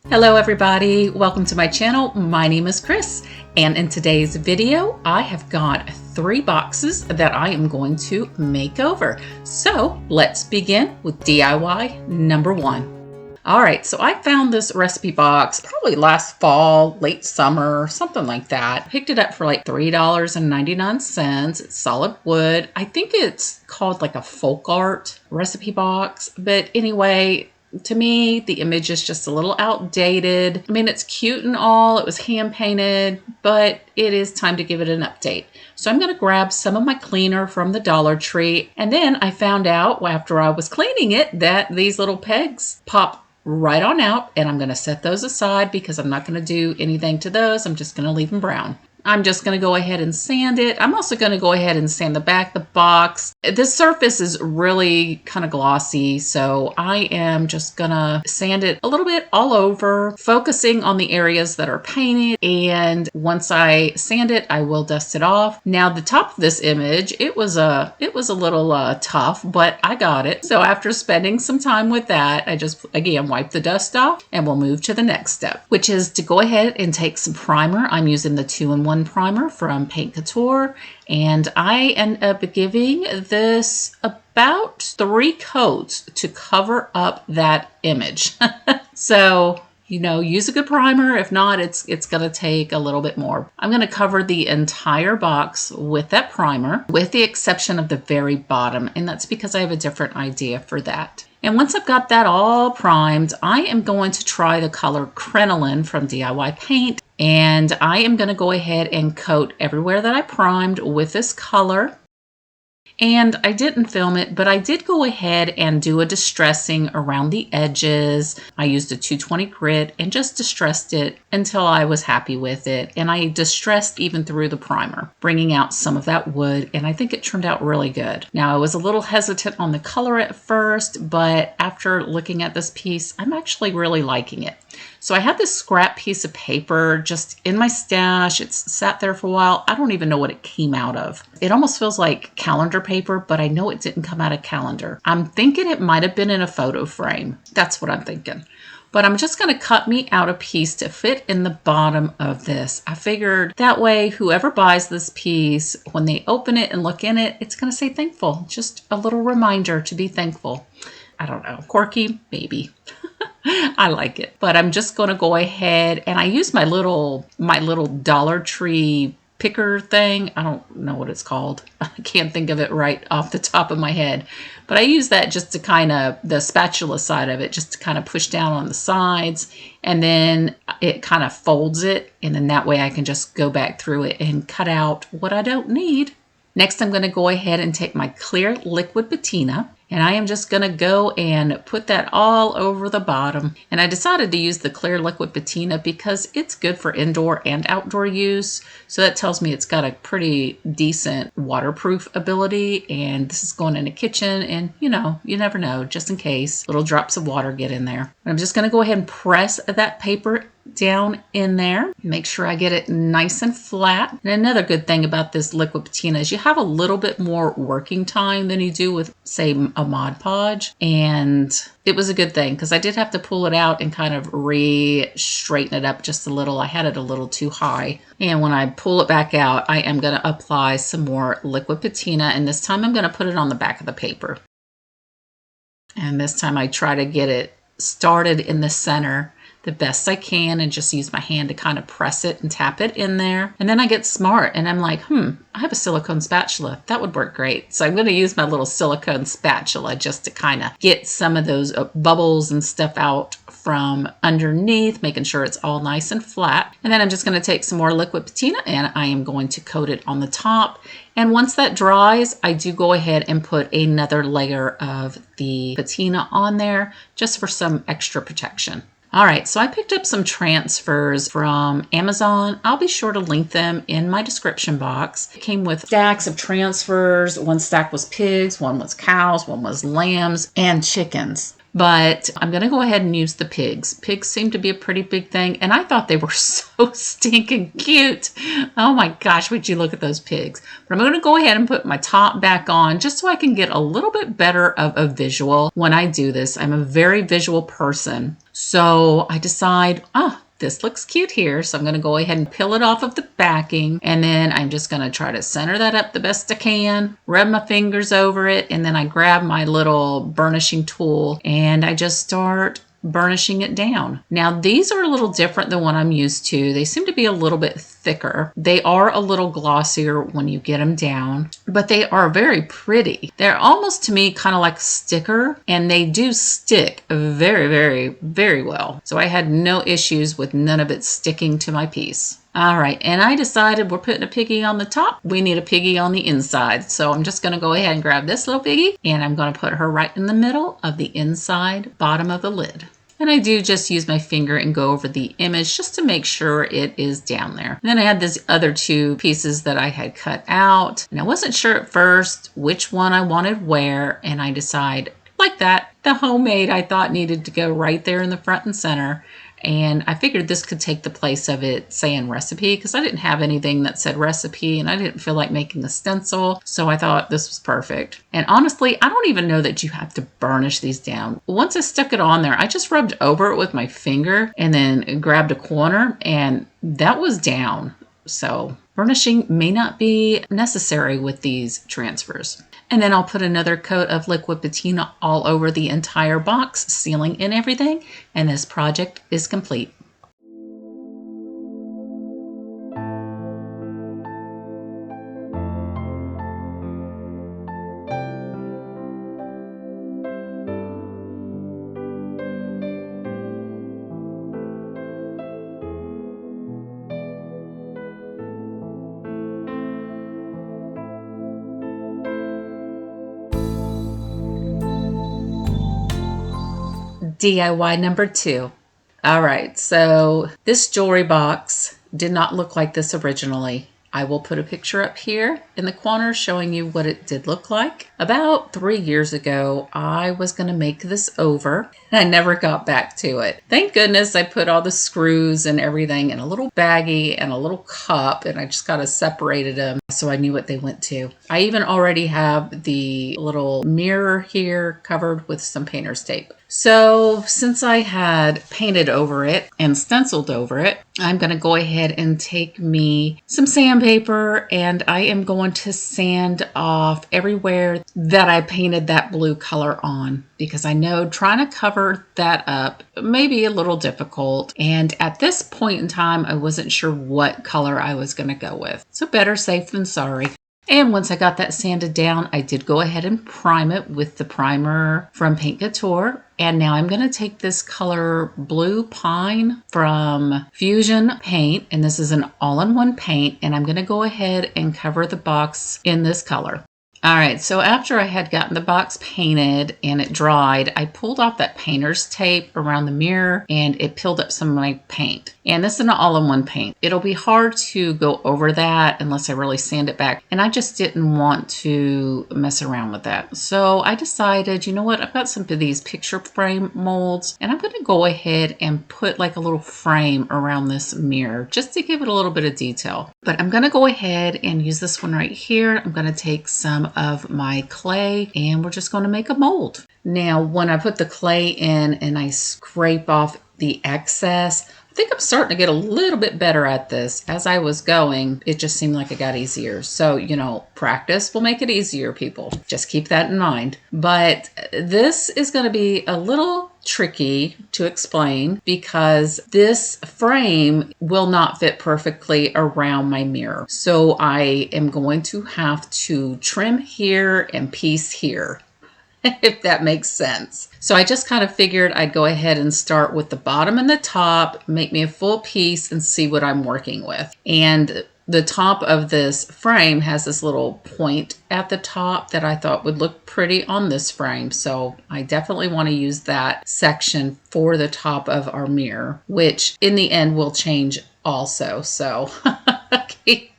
Hello everybody, welcome to my channel. My name is Chris, and in today's video I have got 3 boxes that I am going to make over. So let's begin with DIY number 1. Alright, so I found this recipe box probably last fall, late summer, something like that. Picked it up for like $3.99. It's solid wood. I think it's called like a folk art recipe box, but anyway, to me, the image is just a little outdated. I mean, it's cute and all. It was hand painted, but it is time to give it an update. So I'm going to grab some of my cleaner from the Dollar Tree. And then I found out after I was cleaning it that these little pegs pop right on out. And I'm going to set those aside because I'm not going to do anything to those. I'm just going to leave them brown. I'm just going to go ahead and sand it. I'm also going to go ahead and sand the back of the box. The surface is really kind of glossy, so I am just going to sand it a little bit all over, focusing on the areas that are painted. And once I sand it, I will dust it off. Now, the top of this image, it was a little tough, but I got it. So after spending some time with that, I just, again, wipe the dust off, and we'll move to the next step, which is to go ahead and take some primer. I'm using the 2-in-1 primer from Couture, and I end up giving this about 3 coats to cover up that image. So, you know, use a good primer. If not, it's going to take a little bit more. I'm going to cover the entire box with that primer, with the exception of the very bottom, and that's because I have a different idea for that. And once I've got that all primed, I am going to try the color Crinoline from DIY Paint. And I am going to go ahead and coat everywhere that I primed with this color. And I didn't film it, but I did go ahead and do a distressing around the edges. I used a 220 grit and just distressed it until I was happy with it. And I distressed even through the primer, bringing out some of that wood. And I think it turned out really good. Now, I was a little hesitant on the color at first, but after looking at this piece, I'm actually really liking it. So I had this scrap piece of paper just in my stash. It's sat there for a while. I don't even know what it came out of. It almost feels like calendar paper, but I know it didn't come out of calendar. I'm thinking it might have been in a photo frame. That's what I'm thinking. But I'm just going to cut me out a piece to fit in the bottom of this. I figured that way whoever buys this piece, when they open it and look in it, it's going to say thankful. Just a little reminder to be thankful. I don't know. Quirky? Maybe. I like it. But I'm just going to go ahead and I use my little Dollar Tree picker thing. I don't know what it's called. I can't think of it right off the top of my head. But I use that just to kind of, the spatula side of it, just to kind of push down on the sides. And then it kind of folds it. And then that way I can just go back through it and cut out what I don't need. Next, I'm going to go ahead and take my clear liquid patina, and I am just going to go and put that all over the bottom. And I decided to use the clear liquid patina because it's good for indoor and outdoor use. So that tells me it's got a pretty decent waterproof ability. And this is going in a kitchen, and you know, you never know, just in case little drops of water get in there. And I'm just going to go ahead and press that paper down in there. Make sure I get it nice and flat. And another good thing about this liquid patina is you have a little bit more working time than you do with, say, a Mod Podge. And it was a good thing because I did have to pull it out and kind of straighten it up just a little. I had it a little too high. And when I pull it back out, I am going to apply some more liquid patina. And this time I'm going to put it on the back of the paper. And this time I try to get it started in the center the best I can and just use my hand to kind of press it and tap it in there. And then I get smart and I'm like, I have a silicone spatula. That would work great. So I'm going to use my little silicone spatula just to kind of get some of those bubbles and stuff out from underneath, making sure it's all nice and flat. And then I'm just going to take some more liquid patina and I am going to coat it on the top. And once that dries, I do go ahead and put another layer of the patina on there just for some extra protection. All right, so I picked up some transfers from Amazon. I'll be sure to link them in my description box. It came with stacks of transfers. One stack was pigs, one was cows, one was lambs, and chickens. But I'm going to go ahead and use the pigs. Pigs seem to be a pretty big thing, and I thought they were so stinking cute. Oh my gosh, would you look at those pigs. But I'm going to go ahead and put my top back on just so I can get a little bit better of a visual when I do this. I'm a very visual person. So I decide, this looks cute here, so I'm going to go ahead and peel it off of the backing, and then I'm just going to try to center that up the best I can, rub my fingers over it, and then I grab my little burnishing tool and I just start burnishing it down. Now these are a little different than what I'm used to. They seem to be a little bit thicker. They are a little glossier when you get them down, but they are very pretty. They're almost to me kind of like sticker, and they do stick very, very, very well. So I had no issues with none of it sticking to my piece. All right, and I decided we're putting a piggy on the top. We need a piggy on the inside. So I'm just gonna go ahead and grab this little piggy, and I'm gonna put her right in the middle of the inside bottom of the lid. And I do just use my finger and go over the image just to make sure it is down there. And then I had these other two pieces that I had cut out. And I wasn't sure at first which one I wanted where. And I decided like that. The homemade I thought needed to go right there in the front and center. And I figured this could take the place of it saying recipe, because I didn't have anything that said recipe and I didn't feel like making a stencil. So I thought this was perfect. And honestly, I don't even know that you have to burnish these down. Once I stuck it on there, I just rubbed over it with my finger and then grabbed a corner and that was down. So burnishing may not be necessary with these transfers. And then I'll put another coat of liquid patina all over the entire box, sealing in everything, and this project is complete. DIY number 2. All right, so this jewelry box did not look like this originally. I will put a picture up here in the corner showing you what it did look like. About 3 years ago, I was going to make this over and I never got back to it. Thank goodness I put all the screws and everything in a little baggie and a little cup, and I just kind of separated them so I knew what they went to. I even already have the little mirror here covered with some painter's tape. So since I had painted over it and stenciled over it, I'm going to go ahead and take me some sandpaper and I am going to sand off everywhere that I painted that blue color on, because I know trying to cover that up may be a little difficult. And at this point in time, I wasn't sure what color I was going to go with. So better safe than sorry. And once I got that sanded down, I did go ahead and prime it with the primer from Couture. And now I'm going to take this color Blue Pine from Fusion Paint, and this is an all-in-one paint, and I'm going to go ahead and cover the box in this color. All right, so after I had gotten the box painted and it dried, I pulled off that painter's tape around the mirror and it peeled up some of my paint. And this is an all-in-one paint. It'll be hard to go over that unless I really sand it back. And I just didn't want to mess around with that. So I decided, you know what, I've got some of these picture frame molds and I'm going to go ahead and put like a little frame around this mirror just to give it a little bit of detail. But I'm going to go ahead and use this one right here. I'm going to take some of my clay and we're just going to make a mold. Now, when I put the clay in and I scrape off the excess, I think I'm starting to get a little bit better at this. As I was going, it just seemed like it got easier. So, you know, practice will make it easier, people. Just keep that in mind. But this is going to be a little tricky to explain because this frame will not fit perfectly around my mirror. So I am going to have to trim here and piece here, if that makes sense. So I just kind of figured I'd go ahead and start with the bottom and the top, make me a full piece and see what I'm working with. And the top of this frame has this little point at the top that I thought would look pretty on this frame. So I definitely want to use that section for the top of our mirror, which in the end will change also. So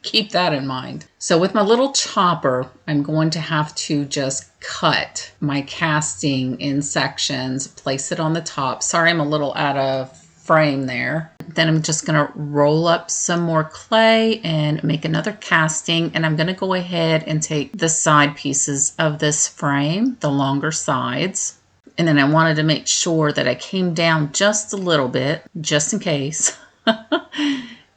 Keep that in mind. So with my little chopper, I'm going to have to just cut my casting in sections, place it on the top. Sorry, I'm a little out of frame there. Then I'm just going to roll up some more clay and make another casting, and I'm going to go ahead and take the side pieces of this frame, the longer sides, and then I wanted to make sure that I came down just a little bit, just in case.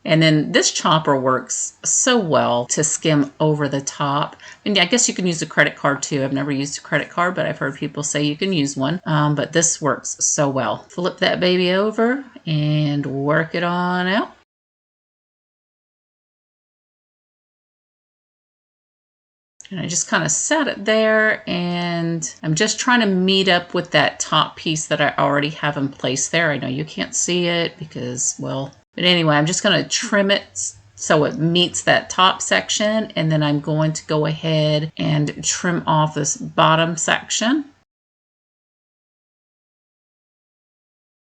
And then this chopper works so well to skim over the top. And I guess you can use a credit card too. I've never used a credit card, but I've heard people say you can use one. But this works so well. Flip that baby over and work it on out. And I just kind of set it there, and I'm just trying to meet up with that top piece that I already have in place there. I know you can't see it because, well, but anyway, I'm just going to trim it so it meets that top section, and then I'm going to go ahead and trim off this bottom section.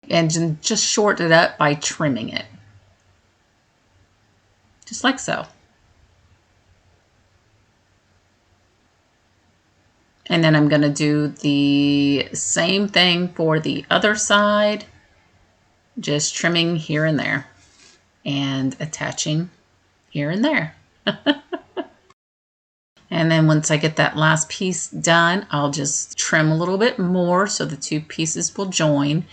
And just shorten it up by trimming it. Just like so. And then I'm going to do the same thing for the other side, just trimming here and there and attaching here and there. And then once I get that last piece done, I'll just trim a little bit more so the two pieces will join.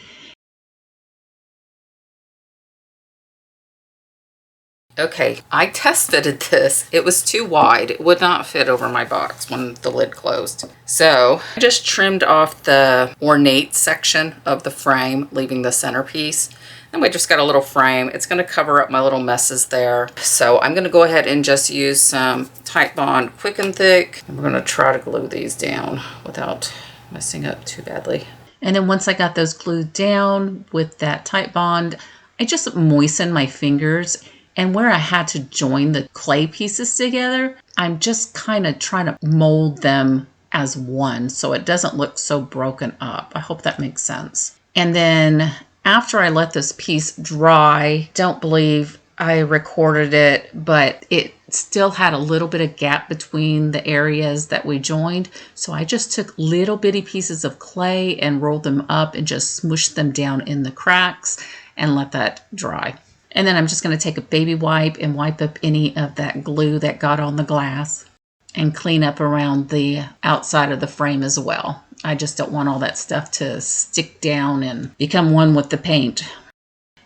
Okay, I tested this. It was too wide. It would not fit over my box when the lid closed. So I just trimmed off the ornate section of the frame, leaving the centerpiece. And we just got a little frame. It's going to cover up my little messes there. So I'm going to go ahead and just use some Titebond Quick and Thick. And we're going to try to glue these down without messing up too badly. And then once I got those glued down with that Titebond, I just moistened my fingers. And where I had to join the clay pieces together, I'm just kind of trying to mold them as one so it doesn't look so broken up. I hope that makes sense. And then after I let this piece dry, don't believe I recorded it, but it still had a little bit of gap between the areas that we joined. So I just took little bitty pieces of clay and rolled them up and just smooshed them down in the cracks and let that dry. And then I'm just going to take a baby wipe and wipe up any of that glue that got on the glass and clean up around the outside of the frame as well. I just don't want all that stuff to stick down and become one with the paint.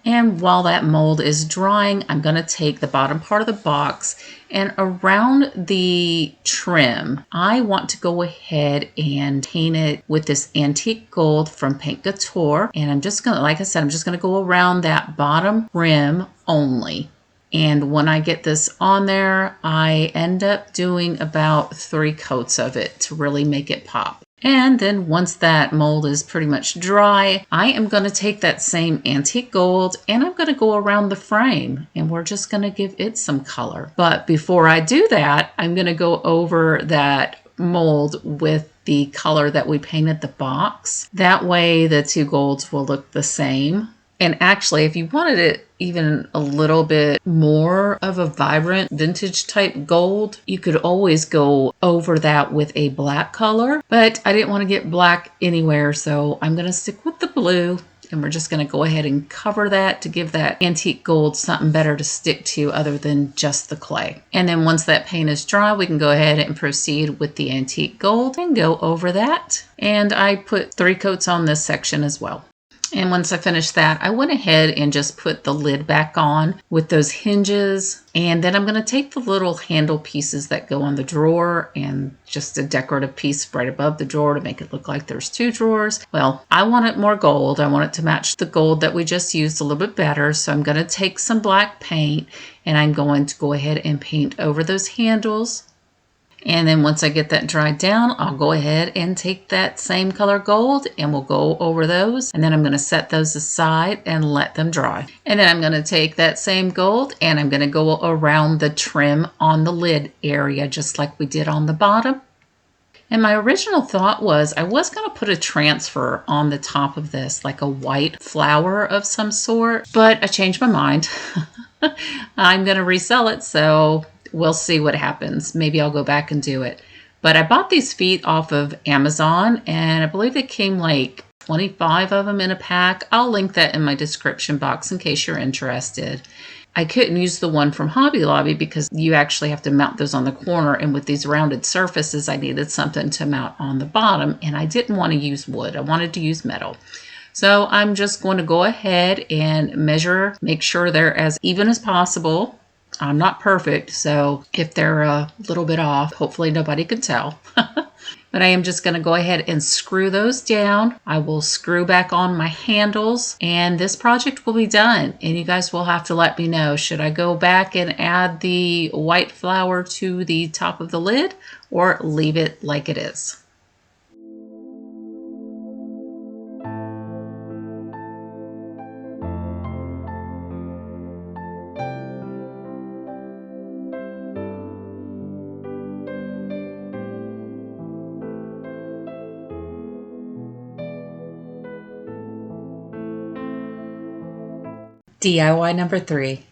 And while that mold is drying, I'm going to take the bottom part of the box and around the trim, I want to go ahead and paint it with this antique gold from Paint Couture. And I'm just going to, like I said, I'm just going to go around that bottom rim only. And when I get this on there, I end up doing about 3 coats of it to really make it pop. And then once that mold is pretty much dry, I am going to take that same antique gold and I'm going to go around the frame and we're just going to give it some color. But before I do that, I'm going to go over that mold with the color that we painted the box. That way the 2 golds will look the same. And actually, if you wanted it even a little bit more of a vibrant vintage type gold, you could always go over that with a black color. But I didn't want to get black anywhere, so I'm going to stick with the blue. And we're just going to go ahead and cover that to give that antique gold something better to stick to other than just the clay. And then once that paint is dry, we can go ahead and proceed with the antique gold and go over that. And I put 3 coats on this section as well. And once I finished that, I went ahead and just put the lid back on with those hinges. And then I'm going to take the little handle pieces that go on the drawer and just a decorative piece right above the drawer to make it look like there's 2 drawers. Well, I want it more gold. I want it to match the gold that we just used a little bit better. So I'm going to take some black paint and I'm going to go ahead and paint over those handles. And then once I get that dried down, I'll go ahead and take that same color gold and we'll go over those. And then I'm going to set those aside and let them dry. And then I'm going to take that same gold and I'm going to go around the trim on the lid area, just like we did on the bottom. And my original thought was I was going to put a transfer on the top of this, like a white flower of some sort, but I changed my mind. I'm going to resell it, so we'll see what happens. Maybe I'll go back and do it. But I bought these feet off of Amazon, and I believe they came like 25 of them in a pack. I'll link that in my description box in case you're interested. I couldn't use the one from Hobby Lobby because you actually have to mount those on the corner, and with these rounded surfaces, I needed something to mount on the bottom, and I didn't want to use wood. I wanted to use metal. So I'm just going to go ahead and measure, make sure they're as even as possible. I'm not perfect, so if they're a little bit off, hopefully nobody can tell. But I am just going to go ahead and screw those down. I will screw back on my handles, and this project will be done. And you guys will have to let me know, should I go back and add the white flower to the top of the lid or leave it like it is? DIY number 3.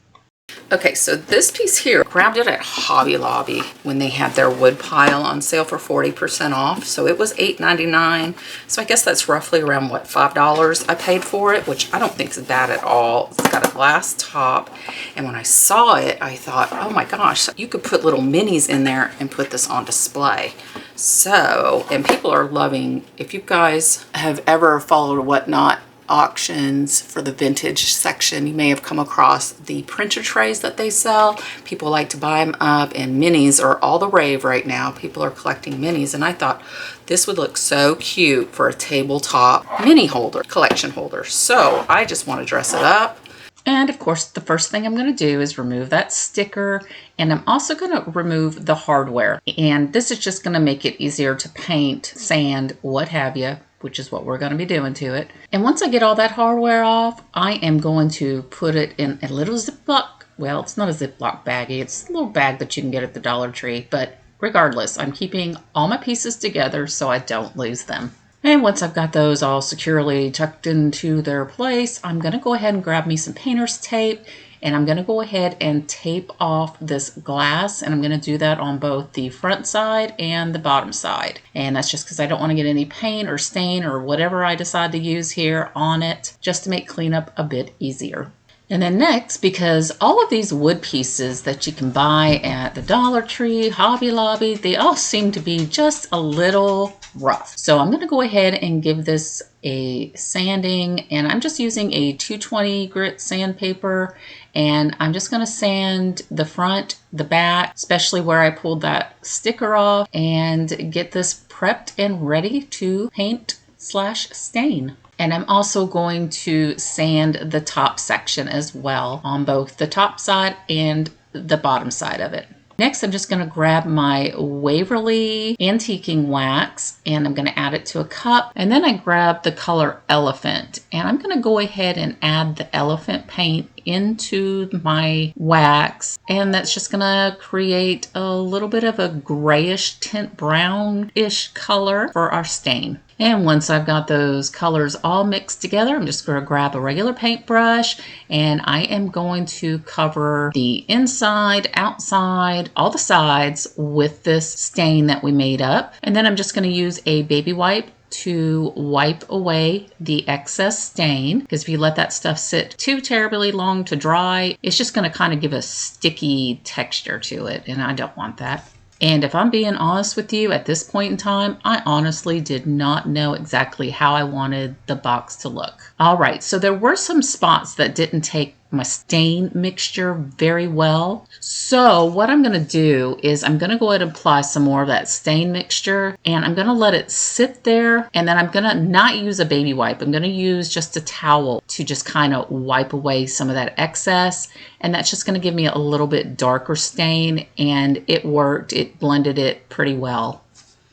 Okay, so this piece here, grabbed it at Hobby Lobby when they had their wood pile on sale for 40% off. So it was $8.99. So I guess that's roughly around, what, $5 I paid for it, which I don't think is bad at all. It's got a glass top. And when I saw it, I thought, oh my gosh, you could put little minis in there and put this on display. So, and people are loving, if you guys have ever followed Whatnot auctions for the vintage section, you may have come across the printer trays that they sell. People like to buy them up, and minis are all the rave right now. People are collecting minis, and I thought this would look so cute for a tabletop mini holder, collection holder. So I just want to dress it up. And of course, the first thing I'm going to do is remove that sticker, and I'm also going to remove the hardware. And this is just going to make it easier to paint, sand, what have you, which is what we're going to be doing to it. And once I get all that hardware off, I am going to put it in a little Ziploc. Well, it's not a Ziploc baggie. It's a little bag that you can get at the Dollar Tree. But regardless, I'm keeping all my pieces together so I don't lose them. And once I've got those all securely tucked into their place, I'm going to go ahead and grab me some painter's tape, and I'm going to go ahead and tape off this glass, and I'm going to do that on both the front side and the bottom side. And that's just because I don't want to get any paint or stain or whatever I decide to use here on it, just to make cleanup a bit easier. And then next, because all of these wood pieces that you can buy at the Dollar Tree, Hobby Lobby, they all seem to be just a little rough. So I'm going to go ahead and give this a sanding, and I'm just using a 220 grit sandpaper, and I'm just going to sand the front, the back, especially where I pulled that sticker off, and get this prepped and ready to paint / stain. And I'm also going to sand the top section as well on both the top side and the bottom side of it. Next, I'm just going to grab my Waverly antiquing wax, and I'm going to add it to a cup. And then I grab the color Elephant, and I'm going to go ahead and add the elephant paint into my wax. And that's just going to create a little bit of a grayish tint, brownish color for our stain. And once I've got those colors all mixed together, I'm just going to grab a regular paintbrush, and I am going to cover the inside, outside, all the sides with this stain that we made up. And then I'm just going to use a baby wipe to wipe away the excess stain, because if you let that stuff sit too terribly long to dry, it's just going to kind of give a sticky texture to it, and I don't want that. And if I'm being honest with you, at this point in time, I honestly did not know exactly how I wanted the box to look. All right, so there were some spots that didn't take my stain mixture very well. So what I'm going to do is I'm going to go ahead and apply some more of that stain mixture, and I'm going to let it sit there, and then I'm going to not use a baby wipe. I'm going to use just a towel to just kind of wipe away some of that excess, and that's just going to give me a little bit darker stain, and it worked. It blended it pretty well.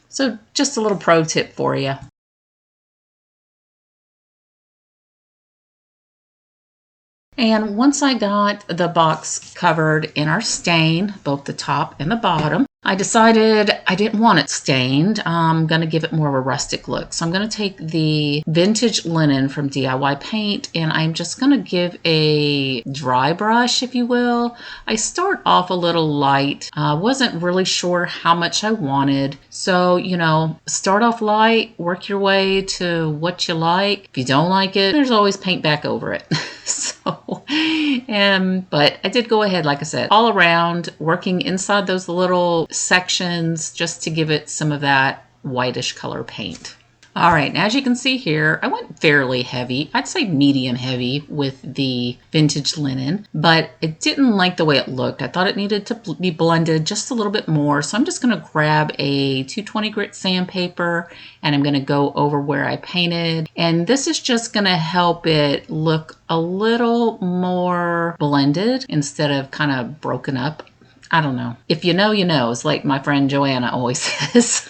So just a little pro tip for you. And once I got the box covered in our stain, both the top and the bottom, I decided I didn't want it stained. I'm going to give it more of a rustic look. So I'm going to take the vintage linen from DIY Paint and I'm just going to give a dry brush, if you will. I start off a little light. I wasn't really sure how much I wanted. So, you know, start off light, work your way to what you like. If you don't like it, there's always paint back over it. But I did go ahead, like I said, all around, working inside those little sections just to give it some of that whitish color paint. All right, and as you can see here, I went fairly heavy. I'd say medium heavy with the vintage linen, but it didn't like the way it looked. I thought it needed to be blended just a little bit more. So I'm just gonna grab a 220 grit sandpaper and I'm gonna go over where I painted. And this is just gonna help it look a little more blended instead of kind of broken up. I don't know. If you know, you know, it's like my friend Joanna always says.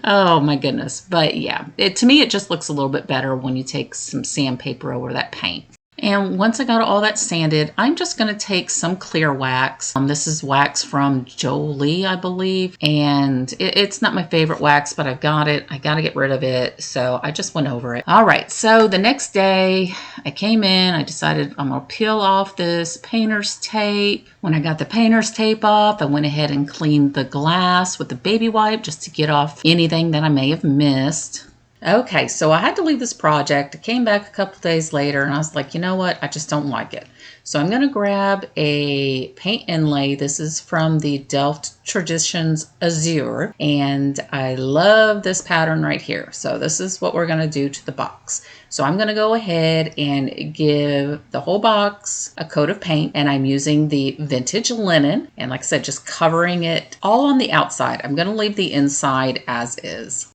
Oh my goodness. But yeah, to me, it just looks a little bit better when you take some sandpaper over that paint. And once I got all that sanded, I'm just going to take some clear wax. This is wax from Jolie, I believe. And it's not my favorite wax, but I've got it. I got to get rid of it. So I just went over it. All right. So the next day I came in, I decided I'm going to peel off this painter's tape. When I got the painter's tape off, I went ahead and cleaned the glass with the baby wipe just to get off anything that I may have missed. Okay, so I had to leave this project. I came back a couple days later and I was like, you know what? I just don't like it. So I'm going to grab a paint inlay. This is from the Delft Traditions Azure. And I love this pattern right here. So this is what we're going to do to the box. So I'm going to go ahead and give the whole box a coat of paint. And I'm using the vintage linen. And like I said, just covering it all on the outside. I'm going to leave the inside as is.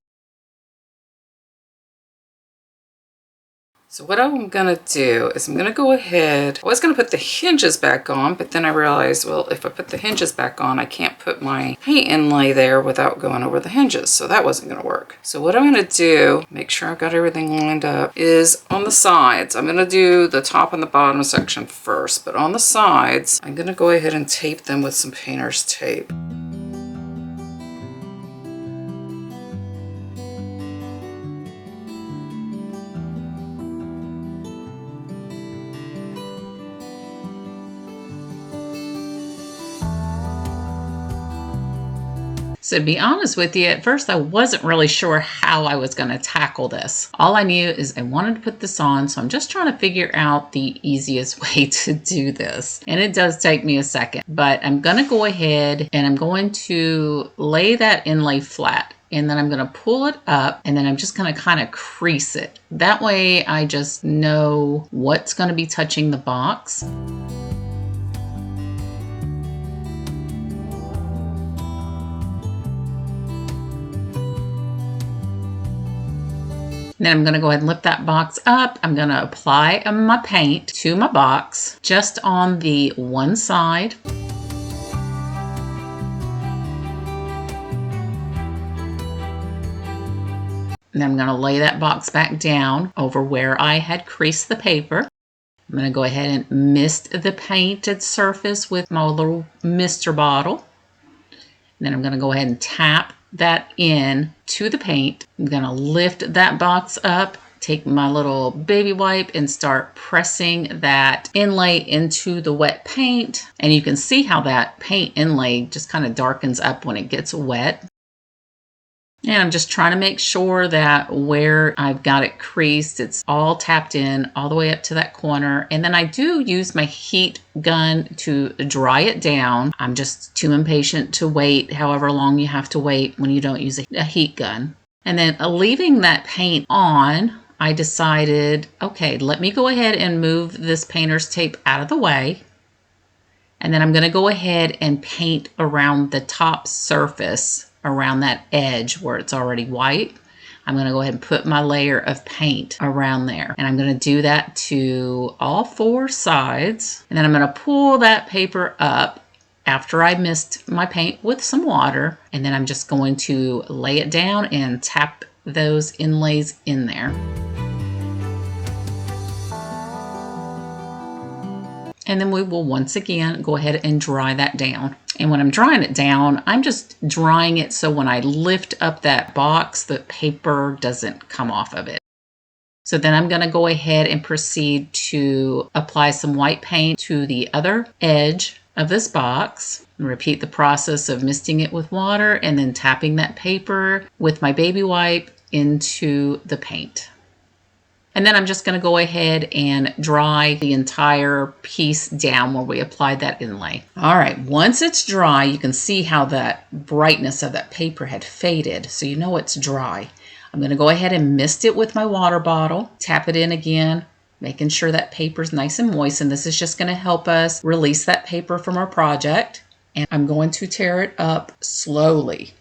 So what I'm gonna do is I'm gonna go ahead, I was gonna put the hinges back on, but then I realized, well, if I put the hinges back on, I can't put my paint inlay there without going over the hinges. So that wasn't gonna work. So what I'm gonna do, make sure I've got everything lined up, is on the sides. I'm gonna do the top and the bottom section first, but on the sides, I'm gonna go ahead and tape them with some painter's tape. So to be honest with you, at first I wasn't really sure how I was going to tackle this. All I knew is I wanted to put this on, so I'm just trying to figure out the easiest way to do this. And it does take me a second, but I'm going to go ahead and I'm going to lay that inlay flat. And then I'm going to pull it up and then I'm just going to kind of crease it. That way I just know what's going to be touching the box. Then I'm going to go ahead and lift that box up. I'm going to apply my paint to my box just on the one side. And then I'm going to lay that box back down over where I had creased the paper. I'm going to go ahead and mist the painted surface with my little mister bottle. And then I'm going to go ahead and tap that in to the paint. I'm going to lift that box up, take my little baby wipe and start pressing that inlay into the wet paint. And you can see how that paint inlay just kind of darkens up when it gets wet. And I'm just trying to make sure that where I've got it creased, it's all tapped in all the way up to that corner. And then I do use my heat gun to dry it down. I'm just too impatient to wait however long you have to wait when you don't use a heat gun. And then leaving that paint on, I decided, okay, let me go ahead and move this painter's tape out of the way. And then I'm going to go ahead and paint around the top surface, around that edge where it's already white. I'm going to go ahead and put my layer of paint around there. And I'm going to do that to all four sides. And then I'm going to pull that paper up after I mist my paint with some water. And then I'm just going to lay it down and tap those inlays in there. And then we will once again go ahead and dry that down. And when I'm drying it down, I'm just drying it so when I lift up that box, the paper doesn't come off of it. So then I'm going to go ahead and proceed to apply some white paint to the other edge of this box. And repeat the process of misting it with water and then tapping that paper with my baby wipe into the paint. And then I'm just going to go ahead and dry the entire piece down where we applied that inlay. All right, once it's dry, you can see how that brightness of that paper had faded, so you know it's dry. I'm going to go ahead and mist it with my water bottle, tap it in again, making sure that paper's nice and moist, and this is just going to help us release that paper from our project. And I'm going to tear it up slowly.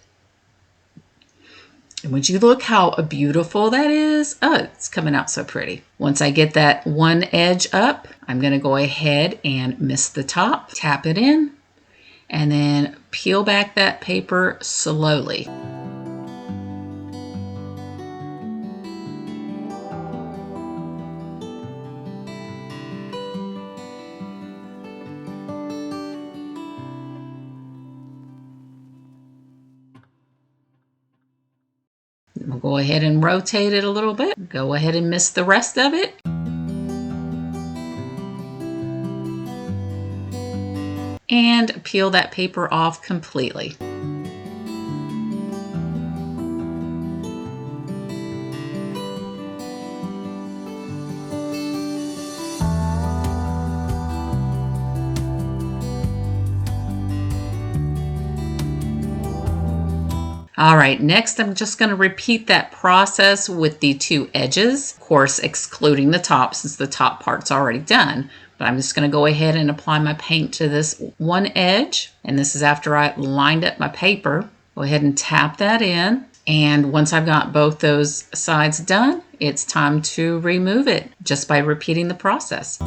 And would you look how beautiful that is? Oh, it's coming out so pretty. Once I get that one edge up, I'm going to go ahead and mist the top, tap it in, and then peel back that paper slowly. We'll go ahead and rotate it a little bit. Go ahead and mist the rest of it. And peel that paper off completely. All right, next I'm just going to repeat that process with the two edges, of course excluding the top since the top part's already done. But I'm just going to go ahead and apply my paint to this one edge, and this is after I lined up my paper. Go ahead and tap that in, and once I've got both those sides done, it's time to remove it just by repeating the process.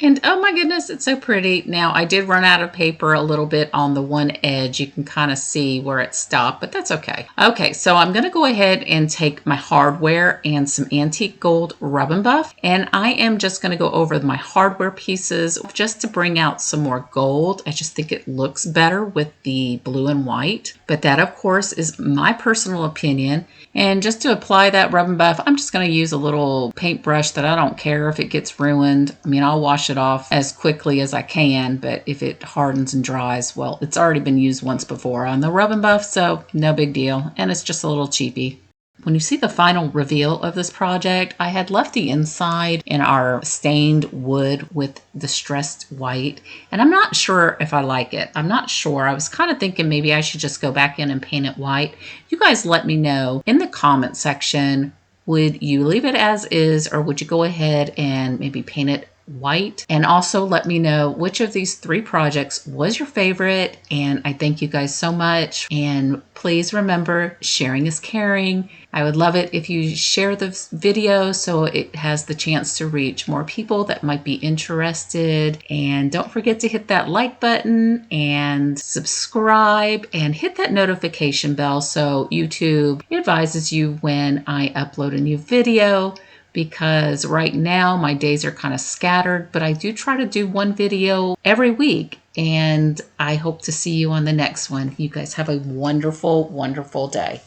And oh my goodness, it's so pretty. Now I did run out of paper a little bit on the one edge. You can kind of see where it stopped, but that's okay. Okay, so I'm gonna go ahead and take my hardware and some antique gold rub and buff, and I am just gonna go over my hardware pieces just to bring out some more gold. I just think it looks better with the blue and white, but that of course is my personal opinion. And just to apply that rub and buff, I'm just going to use a little paintbrush that I don't care if it gets ruined. I mean, I'll wash it off as quickly as I can, but if it hardens and dries, well, it's already been used once before on the rub and buff, so no big deal. And it's just a little cheapy. When you see the final reveal of this project, I had left the inside in our stained wood with distressed white, and I'm not sure if I like it. I'm not sure. I was kind of thinking maybe I should just go back in and paint it white. You guys let me know in the comment section, would you leave it as is or would you go ahead and maybe paint it white? And also let me know which of these three projects was your favorite, and I thank you guys so much. And please remember, sharing is caring. I would love it if you share this video so it has the chance to reach more people that might be interested. And don't forget to hit that like button and subscribe and hit that notification bell so YouTube advises you when I upload a new video. Because right now my days are kind of scattered, but I do try to do one video every week, and I hope to see you on the next one. You guys have a wonderful, wonderful day.